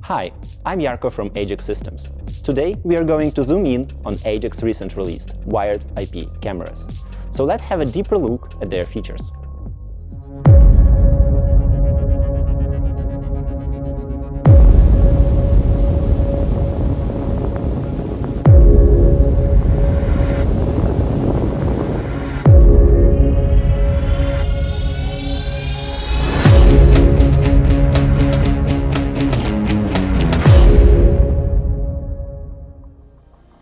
Hi, I'm Jarko from Ajax Systems. Today we are going to zoom in on Ajax recent released wired IP cameras. So let's have a deeper look at their features.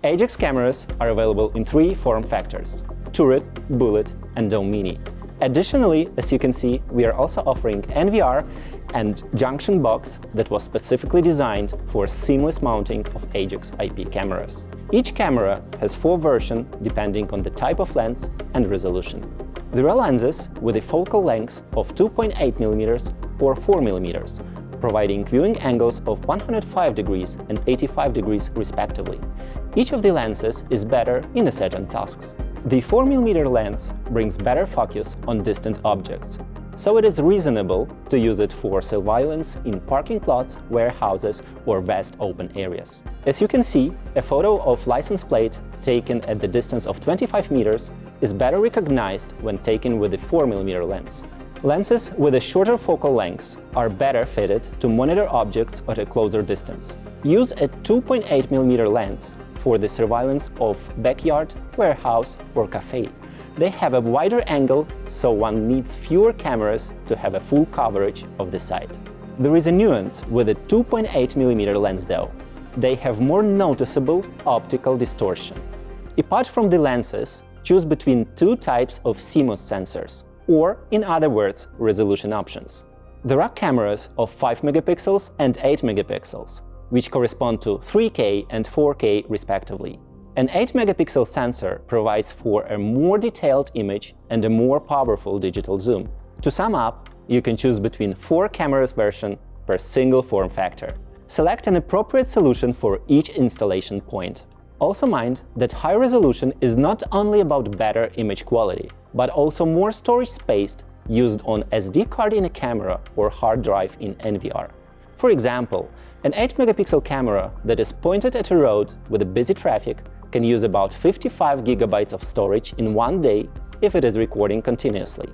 Ajax cameras are available in three form factors: Turret, Bullet and Dome Mini. Additionally, as you can see, we are also offering NVR and junction box that was specifically designed for seamless mounting of Ajax IP cameras. Each camera has 4 versions depending on the type of lens and resolution. There are lenses with a focal length of 2.8 mm or 4 mm, providing viewing angles of 105 degrees and 85 degrees respectively. Each of the lenses is better in certain tasks. The 4 mm lens brings better focus on distant objects, so it is reasonable to use it for surveillance in parking lots, warehouses or vast open areas. As you can see, a photo of license plate taken at the distance of 25 meters is better recognized when taken with the 4 mm lens. Lenses with a shorter focal length are better fitted to monitor objects at a closer distance. Use a 2.8 mm lens for the surveillance of backyard, warehouse or cafe. They have a wider angle, so one needs fewer cameras to have a full coverage of the site. There is a nuance with a 2.8 mm lens though. They have more noticeable optical distortion. Apart from the lenses, choose between 2 types of CMOS sensors, or, in other words, resolution options. There are cameras of 5 megapixels and 8 megapixels, which correspond to 3K and 4K respectively. An 8 megapixel sensor provides for a more detailed image and a more powerful digital zoom. To sum up, you can choose between 4 cameras version per single form factor. Select an appropriate solution for each installation point. Also mind that high resolution is not only about better image quality, but also more storage space used on SD card in a camera or hard drive in NVR. For example, an 8 megapixel camera that is pointed at a road with a busy traffic can use about 55 gigabytes of storage in one day if it is recording continuously.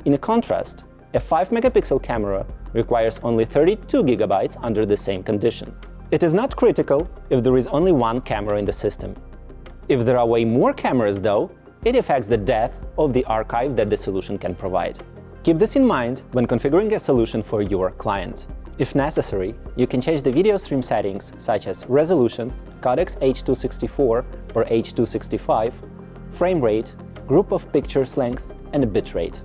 In contrast, a 5 megapixel camera requires only 32 gigabytes under the same condition. It is not critical if there is only one camera in the system. If there are way more cameras though, it affects the depth of the archive that the solution can provide. Keep this in mind when configuring a solution for your client. If necessary, you can change the video stream settings such as resolution, codecs H.264 or H.265, frame rate, group of pictures length and bitrate.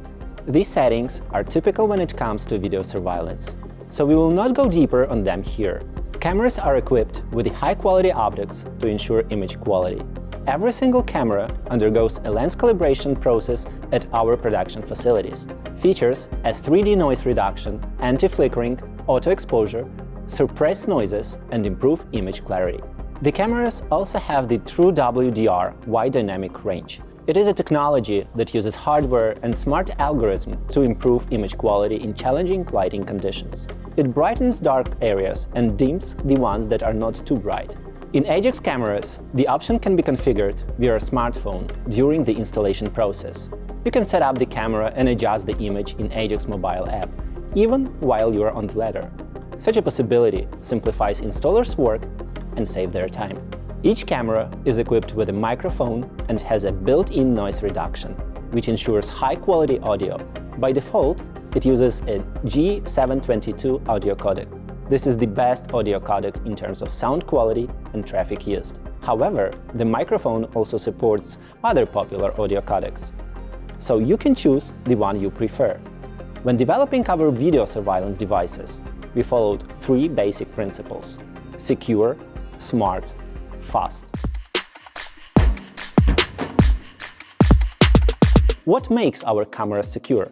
These settings are typical when it comes to video surveillance, so we will not go deeper on them here. Cameras are equipped with high-quality optics to ensure image quality. Every single camera undergoes a lens calibration process at our production facilities. Features as 3D noise reduction, anti-flickering, auto-exposure, suppress noises and improve image clarity. The cameras also have the true WDR, wide dynamic range. It is a technology that uses hardware and smart algorithm to improve image quality in challenging lighting conditions. It brightens dark areas and dims the ones that are not too bright. In Ajax cameras, the option can be configured via a smartphone during the installation process. You can set up the camera and adjust the image in Ajax mobile app, even while you are on the ladder. Such a possibility simplifies installers' work and saves their time. Each camera is equipped with a microphone and has a built-in noise reduction, which ensures high-quality audio. By default, it uses a G722 audio codec. This is the best audio codec in terms of sound quality and traffic used. However, the microphone also supports other popular audio codecs, so you can choose the one you prefer. When developing our video surveillance devices, we followed 3 basic principles: secure, smart, fast. What makes our cameras secure?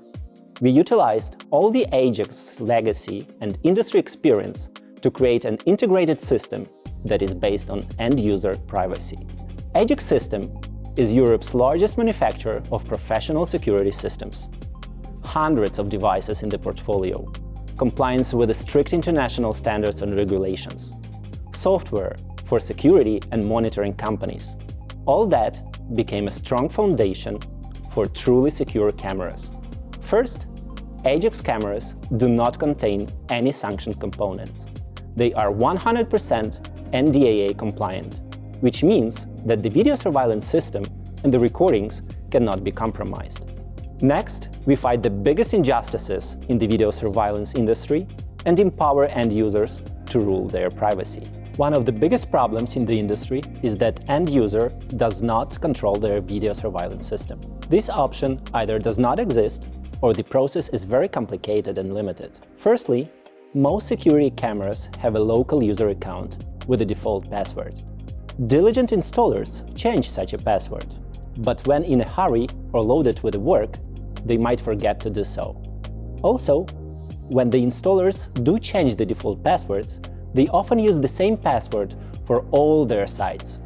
We utilized all the Ajax legacy and industry experience to create an integrated system that is based on end-user privacy. Ajax Systems is Europe's largest manufacturer of professional security systems. Hundreds of devices in the portfolio, compliance with the strict international standards and regulations, software for security and monitoring companies. All that became a strong foundation for truly secure cameras. First, Ajax cameras do not contain any sanctioned components. They are 100% NDAA compliant, which means that the video surveillance system and the recordings cannot be compromised. Next, we fight the biggest injustices in the video surveillance industry and empower end users to rule their privacy. One of the biggest problems in the industry is that end user does not control their video surveillance system. This option either does not exist or the process is very complicated and limited. Firstly, most security cameras have a local user account with a default password. Diligent installers change such a password, but when in a hurry or loaded with work, they might forget to do so. Also, when the installers do change the default passwords, they often use the same password for all their sites,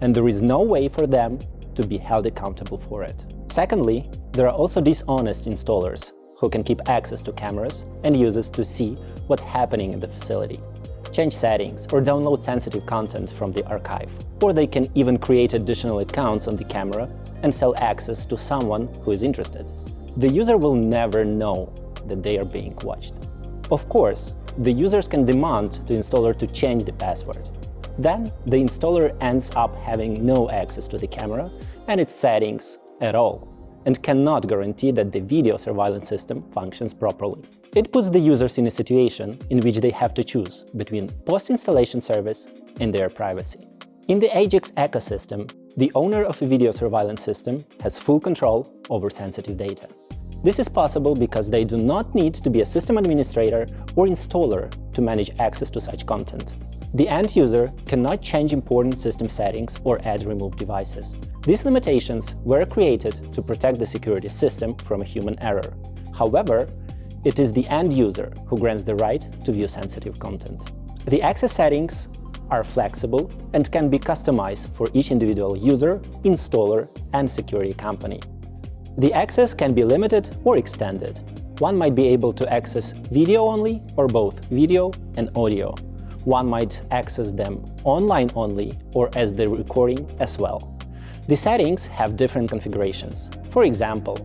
and there is no way for them to be held accountable for it. Secondly, there are also dishonest installers who can keep access to cameras and users to see what's happening in the facility, change settings, or download sensitive content from the archive. Or they can even create additional accounts on the camera and sell access to someone who is interested. The user will never know that they are being watched. Of course, the users can demand the installer to change the password. Then, the installer ends up having no access to the camera and its settings at all, and cannot guarantee that the video surveillance system functions properly. It puts the users in a situation in which they have to choose between post-installation service and their privacy. In the Ajax ecosystem, the owner of a video surveillance system has full control over sensitive data. This is possible because they do not need to be a system administrator or installer to manage access to such content. The end user cannot change important system settings or add remove devices. These limitations were created to protect the security system from a human error. However, it is the end user who grants the right to view sensitive content. The access settings are flexible and can be customized for each individual user, installer, and security company. The access can be limited or extended. One might be able to access video only or both video and audio. One might access them online only or as the recording as well. The settings have different configurations. For example,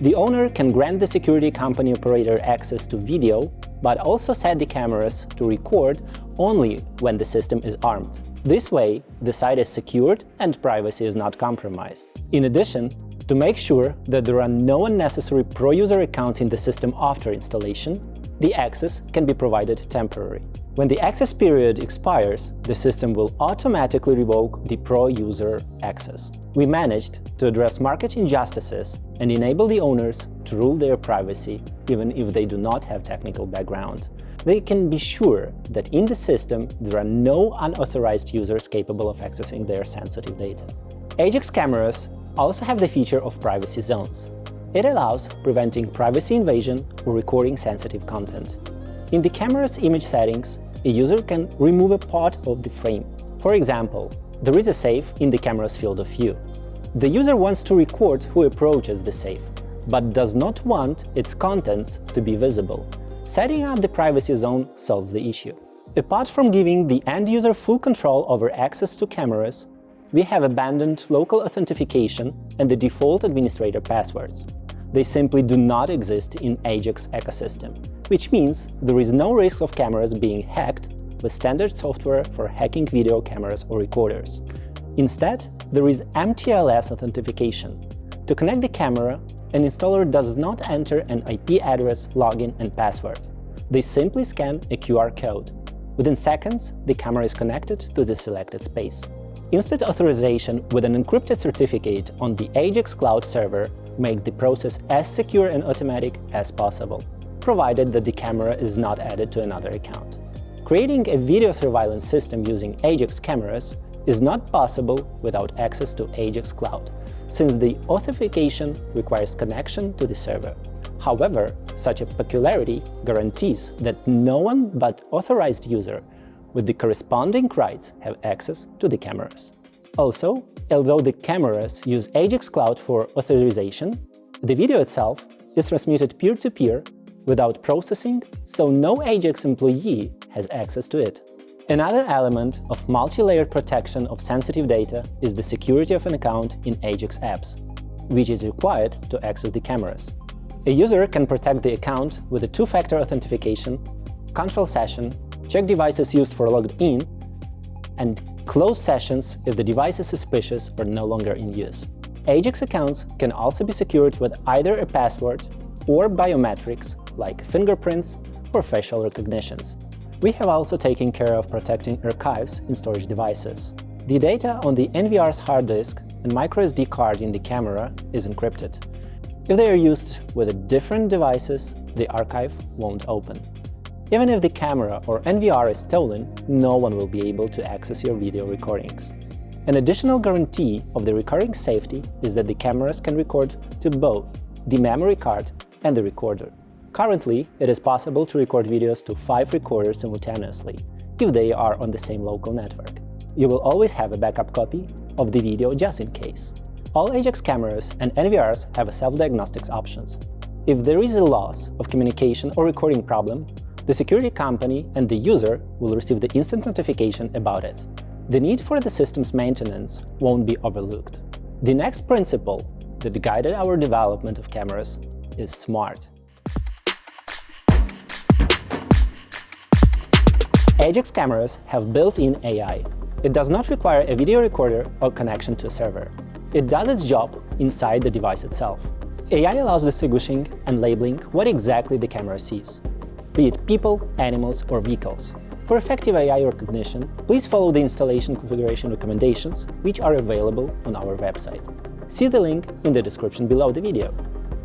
the owner can grant the security company operator access to video, but also set the cameras to record only when the system is armed. This way, the site is secured and privacy is not compromised. In addition, to make sure that there are no unnecessary pro-user accounts in the system after installation, the access can be provided temporarily. When the access period expires, the system will automatically revoke the pro-user access. We managed to address market injustices and enable the owners to rule their privacy even if they do not have technical background. They can be sure that in the system there are no unauthorized users capable of accessing their sensitive data. Ajax cameras also have the feature of privacy zones. It allows preventing privacy invasion or recording sensitive content. In the camera's image settings, a user can remove a part of the frame. For example, there is a safe in the camera's field of view. The user wants to record who approaches the safe, but does not want its contents to be visible. Setting up the privacy zone solves the issue. Apart from giving the end user full control over access to cameras, we have abandoned local authentication and the default administrator passwords. They simply do not exist in Ajax ecosystem, which means there is no risk of cameras being hacked with standard software for hacking video cameras or recorders. Instead, there is MTLS authentication. To connect the camera, an installer does not enter an IP address, login, and password. They simply scan a QR code. Within seconds, the camera is connected to the selected space. Instant authorization with an encrypted certificate on the Ajax Cloud server makes the process as secure and automatic as possible, provided that the camera is not added to another account. Creating a video surveillance system using Ajax cameras is not possible without access to Ajax Cloud, since the authentication requires connection to the server. However, such a peculiarity guarantees that no one but authorized user with the corresponding rights have access to the cameras. Also, although the cameras use Ajax Cloud for authorization, the video itself is transmitted peer-to-peer without processing, so no Ajax employee has access to it. Another element of multi-layered protection of sensitive data is the security of an account in Ajax apps, which is required to access the cameras. A user can protect the account with a two-factor authentication, control session, check devices used for logged in, and close sessions if the device is suspicious or no longer in use. Ajax accounts can also be secured with either a password or biometrics like fingerprints or facial recognitions. We have also taken care of protecting archives in storage devices. The data on the NVR's hard disk and microSD card in the camera is encrypted. If they are used with different devices, the archive won't open. Even if the camera or NVR is stolen, no one will be able to access your video recordings. An additional guarantee of the recording safety is that the cameras can record to both the memory card and the recorder. Currently, it is possible to record videos to 5 recorders simultaneously, if they are on the same local network. You will always have a backup copy of the video just in case. All Ajax cameras and NVRs have a self-diagnostics options. If there is a loss of communication or recording problem, the security company and the user will receive the instant notification about it. The need for the system's maintenance won't be overlooked. The next principle that guided our development of cameras is smart. Ajax cameras have built-in AI. It does not require a video recorder or connection to a server. It does its job inside the device itself. AI allows distinguishing and labeling what exactly the camera sees, be it people, animals, or vehicles. For effective AI recognition, please follow the installation configuration recommendations, which are available on our website. See the link in the description below the video.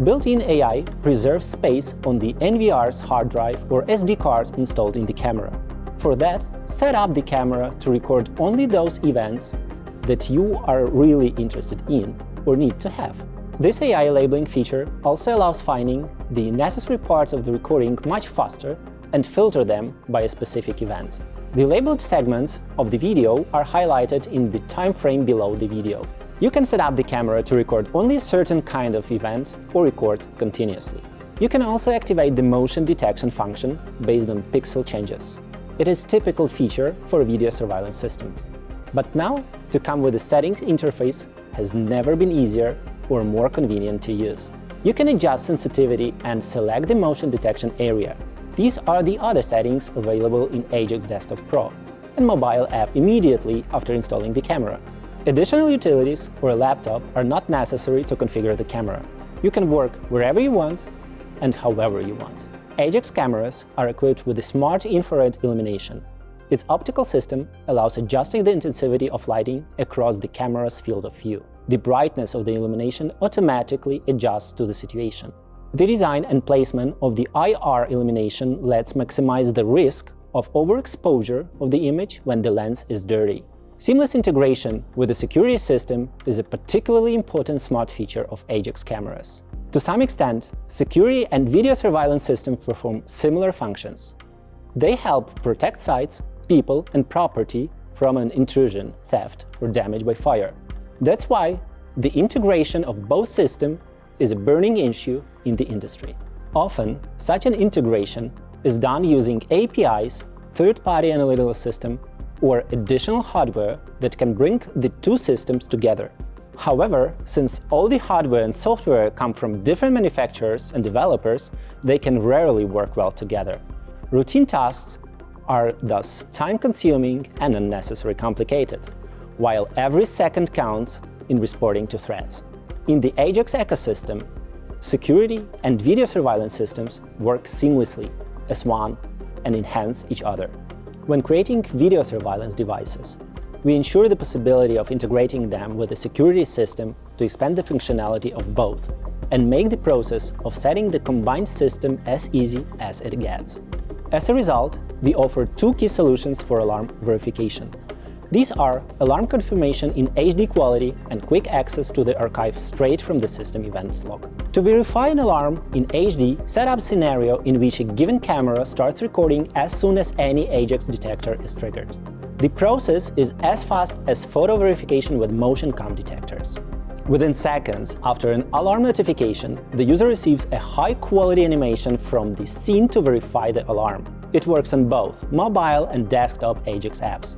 Built-in AI preserves space on the NVR's hard drive or SD card installed in the camera. For that, set up the camera to record only those events that you are really interested in or need to have. This AI labeling feature also allows finding the necessary parts of the recording much faster and filter them by a specific event. The labeled segments of the video are highlighted in the time frame below the video. You can set up the camera to record only a certain kind of event or record continuously. You can also activate the motion detection function based on pixel changes. It is a typical feature for video surveillance systems. But now, to come with a settings interface has never been easier or more convenient to use. You can adjust sensitivity and select the motion detection area. These are the other settings available in Ajax Desktop Pro and mobile app immediately after installing the camera. Additional utilities or a laptop are not necessary to configure the camera. You can work wherever you want and however you want. Ajax cameras are equipped with a smart infrared illumination. Its optical system allows adjusting the intensity of lighting across the camera's field of view. The brightness of the illumination automatically adjusts to the situation. The design and placement of the IR illumination lets maximize the risk of overexposure of the image when the lens is dirty. Seamless integration with the security system is a particularly important smart feature of Ajax cameras. To some extent, security and video surveillance systems perform similar functions. They help protect sites, people, and property from an intrusion, theft, or damage by fire. That's why the integration of both systems is a burning issue in the industry. Often, such an integration is done using APIs, third-party analytical system, or additional hardware that can bring the two systems together. However, since all the hardware and software come from different manufacturers and developers, they can rarely work well together. Routine tasks are thus time-consuming and unnecessarily complicated, while every second counts in responding to threats. In the Ajax ecosystem, security and video surveillance systems work seamlessly as one and enhance each other. When creating video surveillance devices, we ensure the possibility of integrating them with a security system to expand the functionality of both and make the process of setting the combined system as easy as it gets. As a result, we offer two key solutions for alarm verification. These are alarm confirmation in HD quality and quick access to the archive straight from the system events log. To verify an alarm in HD, set up a scenario in which a given camera starts recording as soon as any Ajax detector is triggered. The process is as fast as photo verification with motion cam detectors. Within seconds after an alarm notification, the user receives a high-quality animation from the scene to verify the alarm. It works on both mobile and desktop Ajax apps.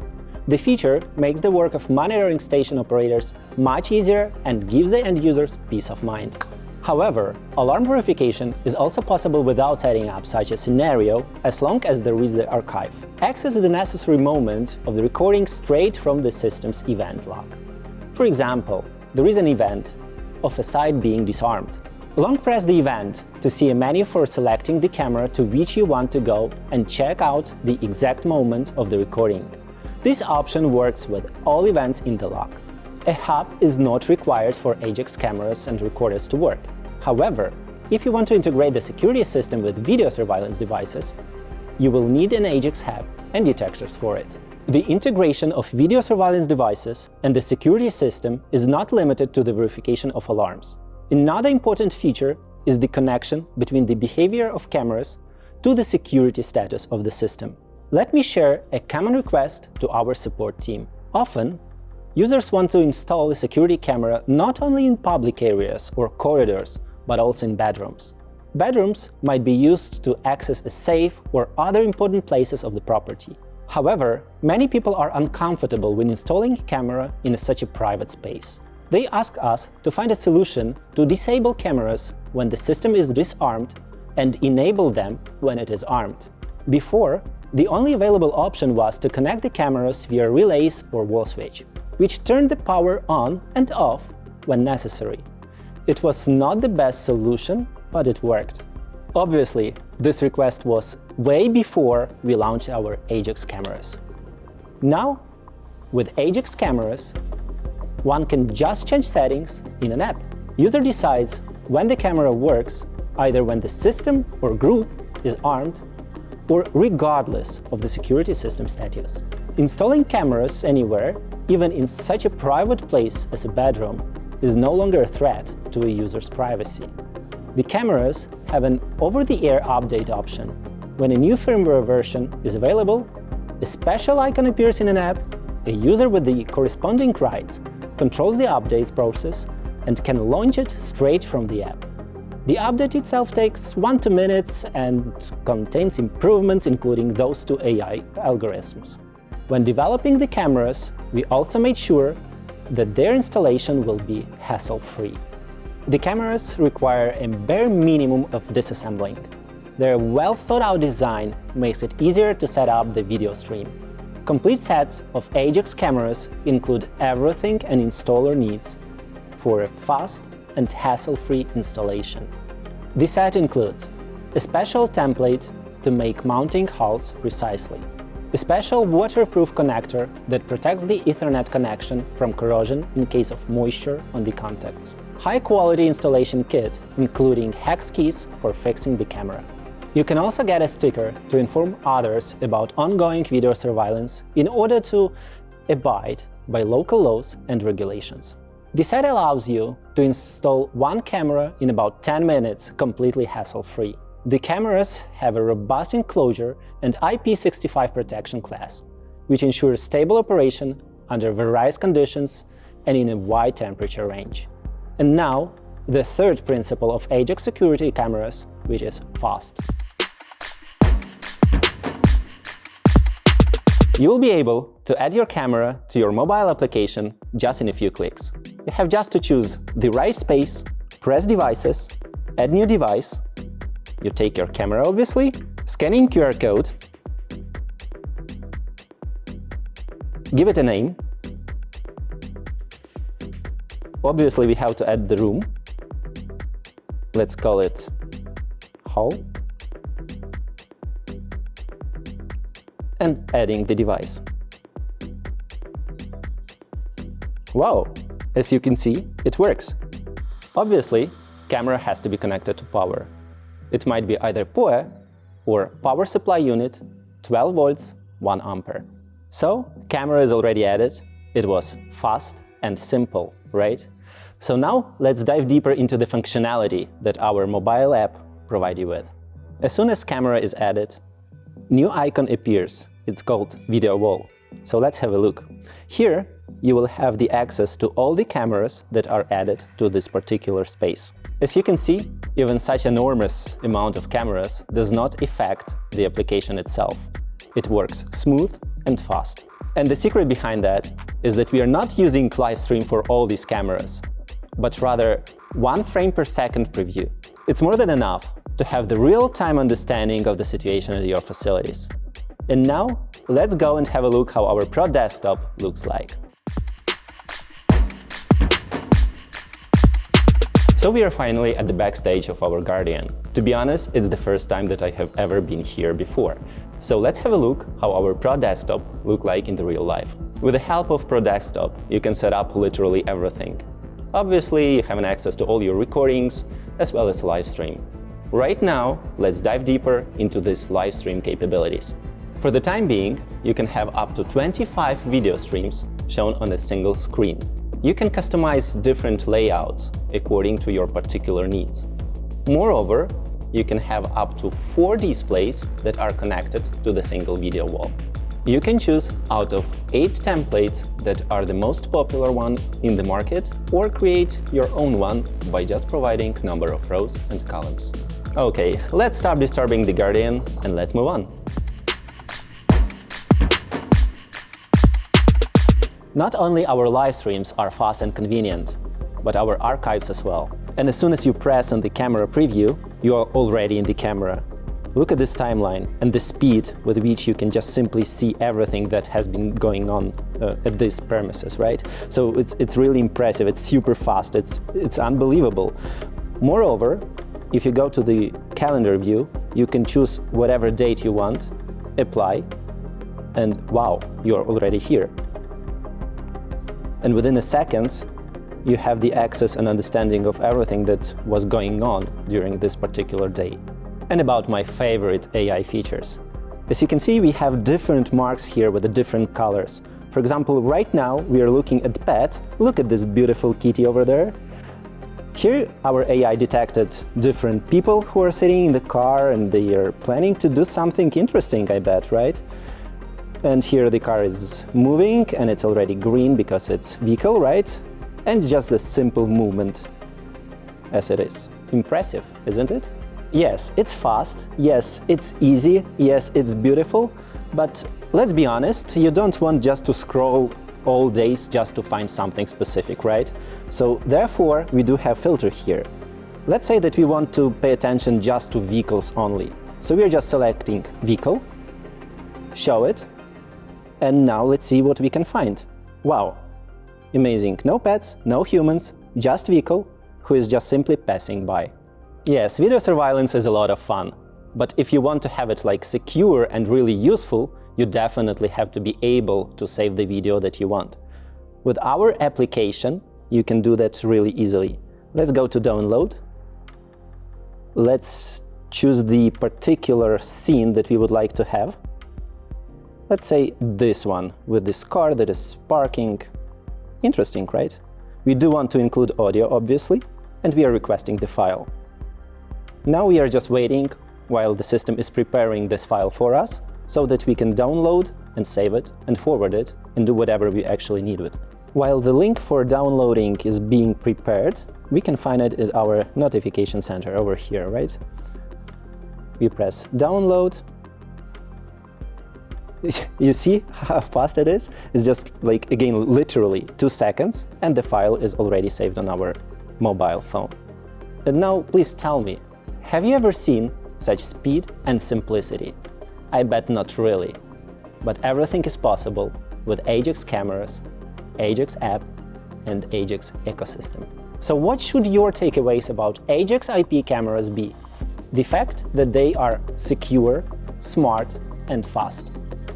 The feature makes the work of monitoring station operators much easier and gives the end users peace of mind. However, alarm verification is also possible without setting up such a scenario, as long as there is the archive. Access the necessary moment of the recording straight from the system's event log. For example, there is an event of a site being disarmed. Long press the event to see a menu for selecting the camera to which you want to go and check out the exact moment of the recording. This option works with all events in the log. A hub is not required for Ajax cameras and recorders to work. However, if you want to integrate the security system with video surveillance devices, you will need an Ajax hub and detectors for it. The integration of video surveillance devices and the security system is not limited to the verification of alarms. Another important feature is the connection between the behavior of cameras to the security status of the system. Let me share a common request to our support team. Often, users want to install a security camera not only in public areas or corridors, but also in bedrooms. Bedrooms might be used to access a safe or other important places of the property. However, many people are uncomfortable when installing a camera in such a private space. They ask us to find a solution to disable cameras when the system is disarmed and enable them when it is armed. Before, the only available option was to connect the cameras via relays or wall switch, which turned the power on and off when necessary. It was not the best solution, but it worked. Obviously, this request was way before we launched our Ajax cameras. Now, with Ajax cameras, one can just change settings in an app. User decides when the camera works, either when the system or group is armed, or regardless of the security system status. Installing cameras anywhere, even in such a private place as a bedroom, is no longer a threat to a user's privacy. The cameras have an over-the-air update option. When a new firmware version is available, a special icon appears in an app, a user with the corresponding rights controls the updates process and can launch it straight from the app. The update itself takes 1 to 2 minutes and contains improvements including those to AI algorithms. When developing the cameras, we also made sure that their installation will be hassle-free. The cameras require a bare minimum of disassembling. Their well-thought-out design makes it easier to set up the video stream. Complete sets of Ajax cameras include everything an installer needs for a fast and hassle-free installation. The set includes a special template to make mounting holes precisely, a special waterproof connector that protects the Ethernet connection from corrosion in case of moisture on the contacts, high-quality installation kit including hex keys for fixing the camera. You can also get a sticker to inform others about ongoing video surveillance in order to abide by local laws and regulations. The set allows you to install one camera in about 10 minutes completely hassle-free. The cameras have a robust enclosure and IP65 protection class, which ensures stable operation under various conditions and in a wide temperature range. And now, the third principle of Ajax security cameras, which is fast. You will be able to add your camera to your mobile application just in a few clicks. You have just to choose the right space, press Devices, Add New Device. You take your camera, obviously, scanning QR code, give it a name. Obviously, we have to add the room. Let's call it Hall. And adding the device. Wow! As you can see, it works. Obviously, camera has to be connected to power. It might be either PoE or power supply unit, 12 volts, 1 ampere. So, camera is already added. It was fast and simple, right? So now let's dive deeper into the functionality that our mobile app provides you with. As soon as camera is added, new icon appears. It's called Video Wall. So let's have a look. Here, you will have the access to all the cameras that are added to this particular space. As you can see, even such enormous amount of cameras does not affect the application itself. It works smooth and fast. And the secret behind that is that we are not using live stream for all these cameras, but rather 1 frame per second preview. It's more than enough to have the real-time understanding of the situation at your facilities. And now, let's go and have a look how our Pro desktop looks like. So we are finally at the backstage of our Guardian. To be honest, it's the first time that I have ever been here before. So let's have a look how our Pro desktop look like in the real life. With the help of Pro desktop, you can set up literally everything. Obviously, you have an access to all your recordings, as well as live stream. Right now, let's dive deeper into these live stream capabilities. For the time being, you can have up to 25 video streams shown on a single screen. You can customize different layouts according to your particular needs. Moreover, you can have up to 4 displays that are connected to the single video wall. You can choose out of 8 templates that are the most popular one in the market, or create your own one by just providing number of rows and columns. Okay, let's stop disturbing the Guardian and let's move on. Not only our live streams are fast and convenient, but our archives as well. And as soon as you press on the camera preview, you are already in the camera. Look at this timeline and the speed with which you can just simply see everything that has been going on at this premises, right? So it's really impressive, it's super fast, it's unbelievable. Moreover, if you go to the calendar view, you can choose whatever date you want, apply, and wow, you're already here. And within a second, you have the access and understanding of everything that was going on during this particular day. And about my favorite AI features. As you can see, we have different marks here with the different colors. For example, right now we are looking at pet. Look at this beautiful kitty over there. Here our AI detected different people who are sitting in the car and they are planning to do something interesting, I bet, right? And here the car is moving and it's already green because it's vehicle, right? And just a simple movement as it is. Impressive, isn't it? Yes, it's fast, yes, it's easy, yes, it's beautiful, but let's be honest, you don't want just to scroll all days just to find something specific, right? So therefore, we do have filter here. Let's say that we want to pay attention just to vehicles only. So we are just selecting vehicle, show it, and now let's see what we can find. Wow, amazing, no pets, no humans, just vehicle who is just simply passing by. Yes, video surveillance is a lot of fun, but if you want to have it like secure and really useful, you definitely have to be able to save the video that you want. With our application, you can do that really easily. Let's go to download. Let's choose the particular scene that we would like to have. Let's say this one, with this car that is parking. Interesting, right? We do want to include audio, obviously, and we are requesting the file. Now we are just waiting while the system is preparing this file for us, so that we can download and save it and forward it and do whatever we actually need with it. While the link for downloading is being prepared, we can find it at our notification center over here, right? We press download. You see how fast it is? It's just like, again, literally 2 seconds, and the file is already saved on our mobile phone. And now, please tell me, have you ever seen such speed and simplicity? I bet not really. But everything is possible with Ajax cameras, Ajax app, and Ajax ecosystem. So what should your takeaways about Ajax IP cameras be? The fact that they are secure, smart, and fast.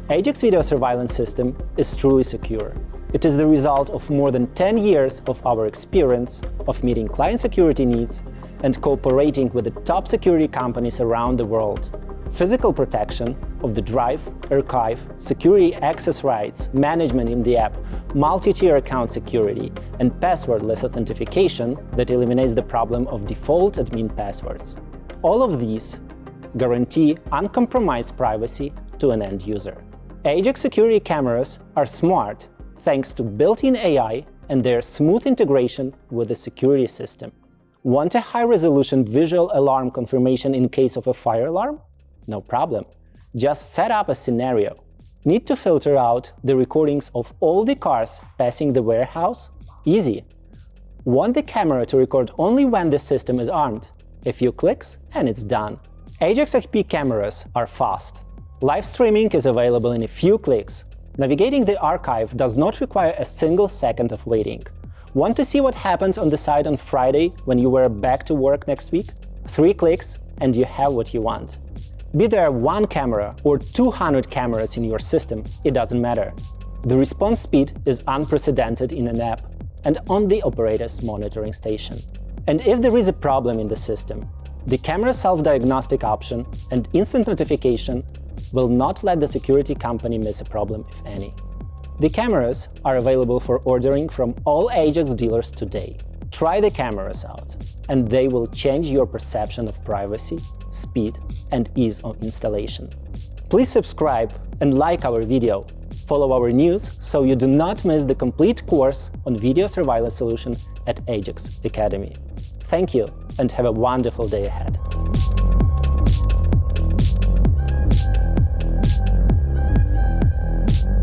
Ajax video surveillance system is truly secure. It is the result of more than 10 years of our experience of meeting client security needs and cooperating with the top security companies around the world. Physical protection of the drive, archive, security access rights, management in the app, multi-tier account security, and passwordless authentication that eliminates the problem of default admin passwords. All of these guarantee uncompromised privacy to an end user. Ajax security cameras are smart thanks to built-in AI and their smooth integration with the security system. Want a high-resolution visual alarm confirmation in case of a fire alarm? No problem. Just set up a scenario. Need to filter out the recordings of all the cars passing the warehouse? Easy. Want the camera to record only when the system is armed? A few clicks and it's done. Ajax IP cameras are fast. Live streaming is available in a few clicks. Navigating the archive does not require a single second of waiting. Want to see what happened on the site on Friday when you were back to work next week? 3 clicks and you have what you want. Be there 1 camera or 200 cameras in your system, it doesn't matter. The response speed is unprecedented in an app and on the operator's monitoring station. And if there is a problem in the system, the camera self-diagnostic option and instant notification will not let the security company miss a problem, if any. The cameras are available for ordering from all Ajax dealers today. Try the cameras out, and they will change your perception of privacy, speed, and ease of installation. Please subscribe and like our video. Follow our news so you do not miss the complete course on video surveillance solution at Ajax Academy. Thank you and have a wonderful day ahead.